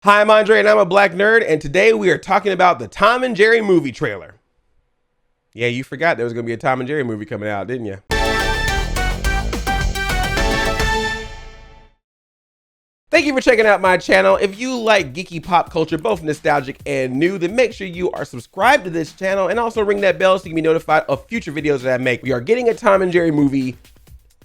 Hi, I'm Andre and I'm a black nerd, and today we are talking about the Tom and Jerry movie trailer. Yeah, you forgot there was going to be a Tom and Jerry movie coming out, didn't you? Thank you for checking out my channel. If you like geeky pop culture, both nostalgic and new, then make sure you are subscribed to this channel and also ring that bell so you can be notified of future videos that I make. We are getting a Tom and Jerry movie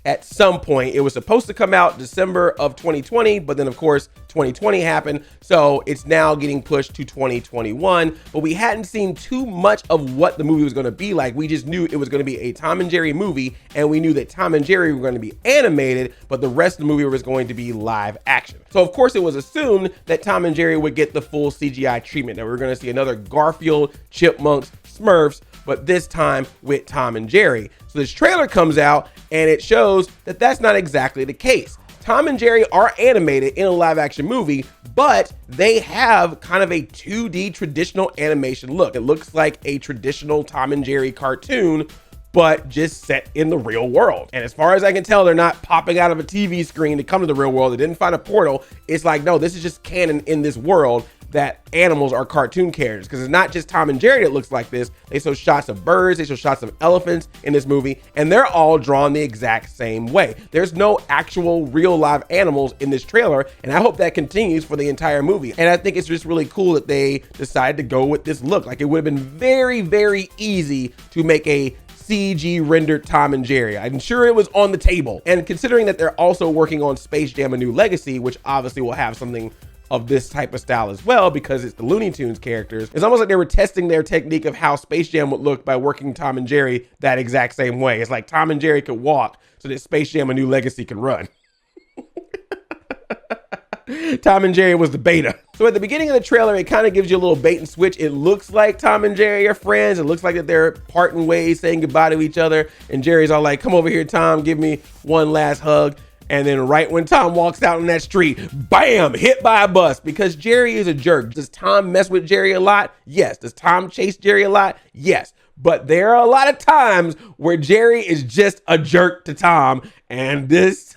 at some point. It was supposed to come out December of 2020, but then of course 2020 happened, so it's now getting pushed to 2021. But we hadn't seen too much of what the movie was going to be like. We just knew it was going to be a Tom and Jerry movie, and we knew that Tom and Jerry were going to be animated, but the rest of the movie was going to be live action. So of course it was assumed that Tom and Jerry would get the full CGI treatment, that we were going to see another Garfield, Chipmunks, Smurfs, but this time with Tom and Jerry. So this trailer comes out and it shows that that's not exactly the case. Tom and Jerry are animated in a live action movie, but they have kind of a 2D traditional animation look. It looks like a traditional Tom and Jerry cartoon, but just set in the real world. And as far as I can tell, they're not popping out of a TV screen to come to the real world. They didn't find a portal. It's like, no, this is just canon in this world that animals are cartoon characters, because it's not just Tom and Jerry that looks like this. They show shots of birds, they show shots of elephants in this movie, and they're all drawn the exact same way. There's no actual real live animals in this trailer, and I hope that continues for the entire movie. And I think it's just really cool that they decided to go with this look. Like, it would have been very, very easy to make a CG rendered Tom and Jerry. I'm sure it was on the table. And considering that they're also working on Space Jam: A New Legacy, which obviously will have something of this type of style as well, because it's the Looney Tunes characters, it's almost like they were testing their technique of how Space Jam would look by working Tom and Jerry that exact same way. It's like Tom and Jerry could walk so that Space Jam: A New Legacy can run. Tom and Jerry was the beta. So at the beginning of the trailer, it kind of gives you a little bait and switch. It looks like Tom and Jerry are friends. It looks like that they're parting ways, saying goodbye to each other. And Jerry's all like, come over here, Tom, give me one last hug. And then right when Tom walks out on that street, bam, hit by a bus, because Jerry is a jerk. Does Tom mess with Jerry a lot? Yes. Does Tom chase Jerry a lot? Yes. But there are a lot of times where Jerry is just a jerk to Tom, and this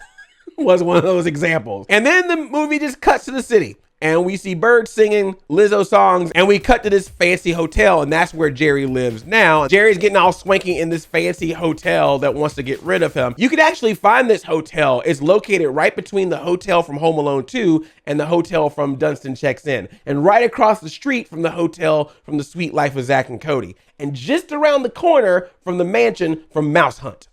was one of those examples. And then the movie just cuts to the city, and we see birds singing Lizzo songs, and we cut to this fancy hotel, and that's where Jerry lives now. Jerry's getting all swanky in this fancy hotel that wants to get rid of him. You can actually find this hotel. It's located right between the hotel from Home Alone 2 and the hotel from Dunstan Checks In, and right across the street from the hotel from The Sweet Life of Zack and Cody, and just around the corner from the mansion from Mouse Hunt.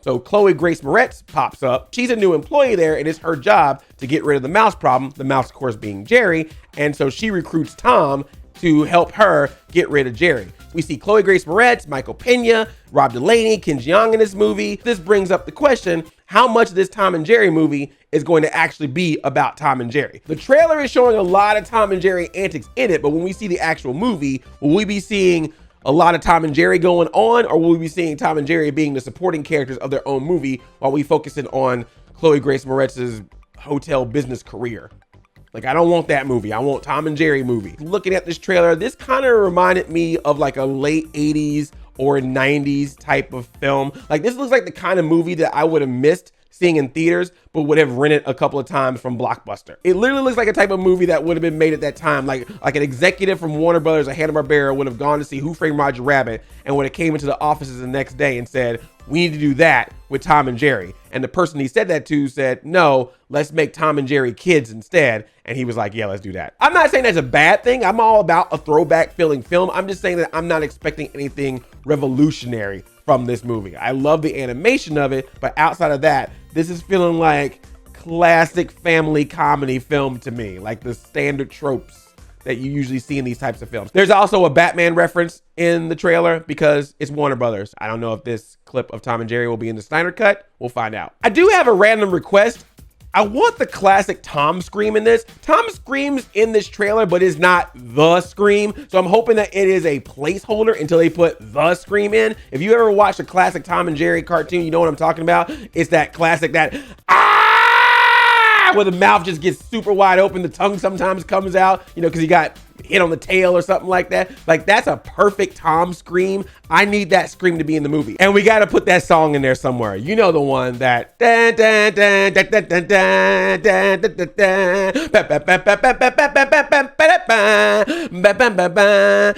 So Chloe Grace Moretz pops up. She's a new employee there, and it's her job to get rid of the mouse problem, the mouse, of course, being Jerry. And so she recruits Tom to help her get rid of Jerry. We see Chloe Grace Moretz, Michael Pena, Rob Delaney, Ken Jeong in this movie. This brings up the question, how much of this Tom and Jerry movie is going to actually be about Tom and Jerry? The trailer is showing a lot of Tom and Jerry antics in it, but when we see the actual movie, will we be seeing a lot of Tom and Jerry going on, or will we be seeing Tom and Jerry being the supporting characters of their own movie while we focusing on Chloe Grace Moretz's hotel business career? Like, I don't want that movie. I want Tom and Jerry movie. Looking at this trailer, this kind of reminded me of like a late 80s or 90s type of film. Like, this looks like the kind of movie that I would have missed seeing in theaters, but would have rented a couple of times from Blockbuster. It literally looks like a type of movie that would have been made at that time. Like an executive from Warner Brothers or Hanna-Barbera would have gone to see Who Framed Roger Rabbit, and would have came into the offices the next day and said, we need to do that with Tom and Jerry. And the person he said that to said, no, let's make Tom and Jerry kids instead. And he was like, yeah, let's do that. I'm not saying that's a bad thing. I'm all about a throwback feeling film. I'm just saying that I'm not expecting anything revolutionary from this movie. I love the animation of it, but outside of that, this is feeling like classic family comedy film to me, like the standard tropes that you usually see in these types of films. There's also a Batman reference in the trailer because it's Warner Brothers. I don't know if this clip of Tom and Jerry will be in the Snyder Cut. We'll find out. I do have a random request. I want the classic Tom scream in this. Tom screams in this trailer, but is not the scream. So I'm hoping that it is a placeholder until they put the scream in. If you ever watched a classic Tom and Jerry cartoon, you know what I'm talking about. It's that classic, that where the mouth just gets super wide open. The tongue sometimes comes out, you know, because you got hit on the tail or something like that. Like, that's a perfect Tom scream. I need that scream to be in the movie. And we got to put that song in there somewhere. You know, the one that dun, dun, dun, dun, dun, dun, dun, dun, dun, dun, dun, ba, ba, ba, ba, ba, ba, ba, ba, ba, ba, ba, ba, ba, ba, ba, ba.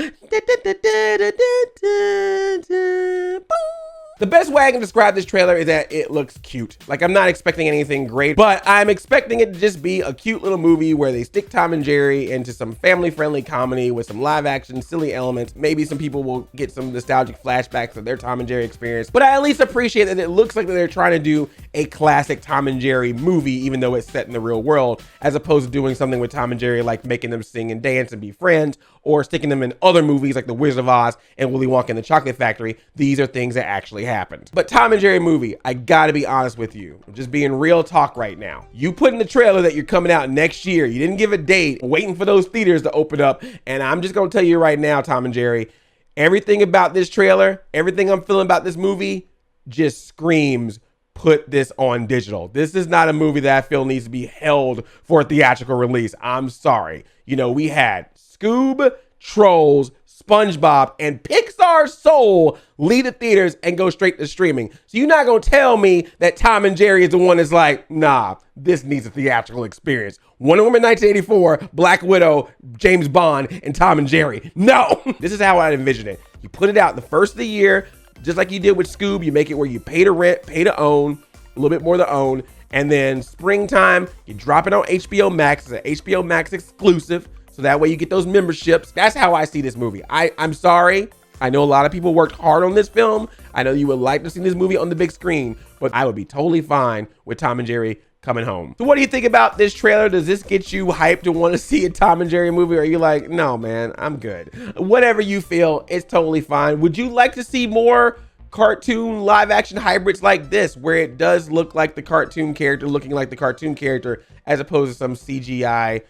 The best way I can describe this trailer is that it looks cute. Like, I'm not expecting anything great, but I'm expecting it to just be a cute little movie where they stick Tom and Jerry into some family-friendly comedy with some live-action, silly elements. Maybe some people will get some nostalgic flashbacks of their Tom and Jerry experience, but I at least appreciate that it looks like that they're trying to do a classic Tom and Jerry movie, even though it's set in the real world, as opposed to doing something with Tom and Jerry like making them sing and dance and be friends, or sticking them in other movies like The Wizard of Oz and Willy Wonka and the Chocolate Factory. These are things that actually happened. But Tom and Jerry movie, I gotta be honest with you. I'm just being real talk right now. You put in the trailer that you're coming out next year. You didn't give a date, waiting for those theaters to open up. And I'm just gonna tell you right now, Tom and Jerry, everything about this trailer, everything I'm feeling about this movie just screams, put this on digital. This is not a movie that I feel needs to be held for a theatrical release. I'm sorry. You know, we had Scoob, Trolls, SpongeBob, and Pixar Soul leave the theaters and go straight to streaming. So you're not going to tell me that Tom and Jerry is the one that's like, nah, this needs a theatrical experience. Wonder Woman 1984, Black Widow, James Bond, and Tom and Jerry. No, this is how I envision it. You put it out the first of the year, just like you did with Scoob. You make it where you pay to rent, pay to own, a little bit more to own. And then springtime, you drop it on HBO Max. It's an HBO Max exclusive. So that way you get those memberships. That's how I see this movie. I'm sorry. I know a lot of people worked hard on this film. I know you would like to see this movie on the big screen, but I would be totally fine with Tom and Jerry coming home. So what do you think about this trailer? Does this get you hyped to want to see a Tom and Jerry movie? Or are you like, no, man, I'm good? Whatever you feel, it's totally fine. Would you like to see more cartoon live action hybrids like this, where it does look like the cartoon character looking like the cartoon character as opposed to some CGI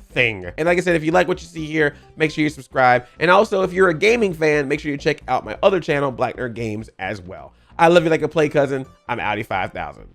thing? And like I said, if you like what you see here, make sure you subscribe. And also, if you're a gaming fan, make sure you check out my other channel, Black Nerd Games, as well. I love you like a play cousin. I'm Audi 5000.